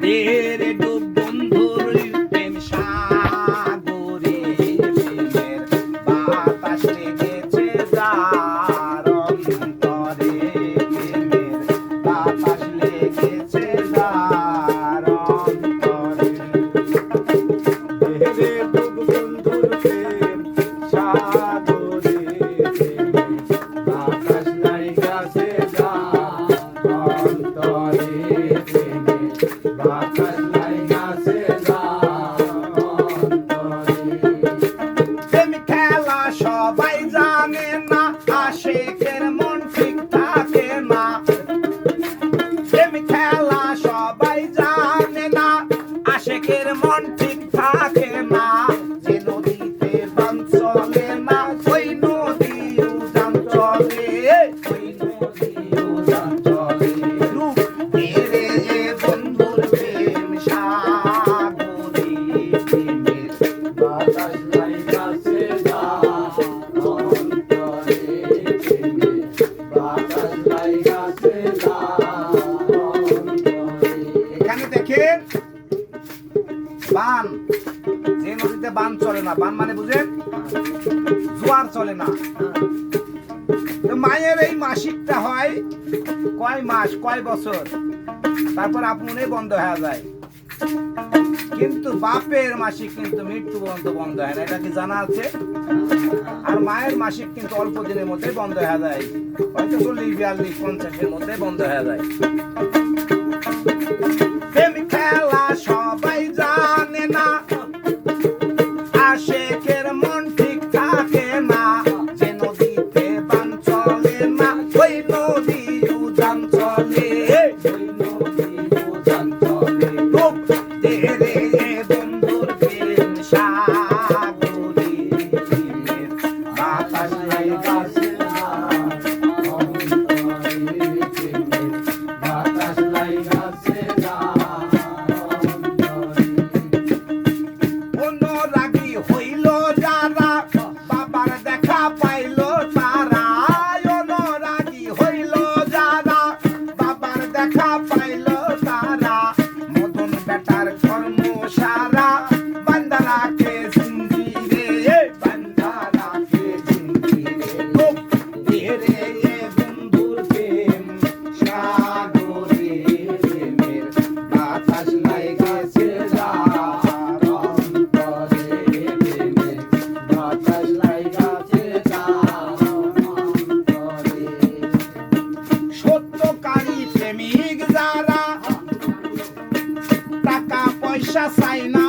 দের ডুব বন্ধুর প্রেম সাগরে প্রেমের বাতাস লেগেছে যার অন্তরে প্রেমের বাতাস লেগেছে যার অন্তরে দের ডুব বন্ধুর প্রেম সাগরে প্রেমের বাতাস লেগেছে যার অন্তরে বাতাস লাইগাছে যার অন্তরে। প্রেম খেলা সবাই জানে না, আশিকের মন ঠিক থাকে না। প্রেম খেলা সবাই জানে না, আশিকের মন ঠিক থাকে না। যে নদীতে বান চলে না, ওই নদী উজান চলে, ওই নদী উজান চলে। রূপ তেরে বন্ধুর প্রেম সাগরে প্রেমের বাতাস লাইগাছে যার অন্তরে প্রেমের বাতাস লাইগাছে যার অন্তরে। এখানে দেখেন বান, যে নদীতে বান চলে না, বান মানে বুঝেন জোয়ার চলে না। মায়ের এই মাসিকটা হয় কয় মাস কয় বছর, তারপর আপনি বন্ধ হয়ে যায়। কিন্তু বাপের মাসিক কিন্তু মৃত্যু পর্যন্ত বন্ধ হয় না, এটা কি জানা আছে? আর মায়ের মাসিক কিন্তু অল্প দিনের মধ্যে বন্ধ হয়ে যায়, হয়তো 40, 42, 50-এর মধ্যে বন্ধ হয়ে যায়। প্রেম খেলা সবাই জানে না, আশিকের মন ঠিক থাকে না। যে নদীতে বান চলে না, ওই নদী উজান চলে, ওই নদী উজান চলে। রূপ তেরে বন্ধুর প্রেম সাগরে প্রেমের বাতাস লাইগাছে যার অন্তরে প্রেমের বাতাস লাইগাছে যার অন্তরে। অনুরাগী হইল যারা, বাবার দেখা পাইল তারা। অনুরাগী হইল যারা, বাবার দেখা পাইল তারা। মদন বেটার কর্ম সারা, বান্দা রাখে জিঞ্জিরে, বান্দা রাখে জিঞ্জিরে। লোক তেরে বন্ধুর প্রেম সাগরে প্রেমের বাতাস লাইগাছে যার অন্তরে প্রেমের বাতাস লাইগাছে যার অন্তরে। সত্যকারী প্রেমিক যারা, টাকা পয়সা চাই না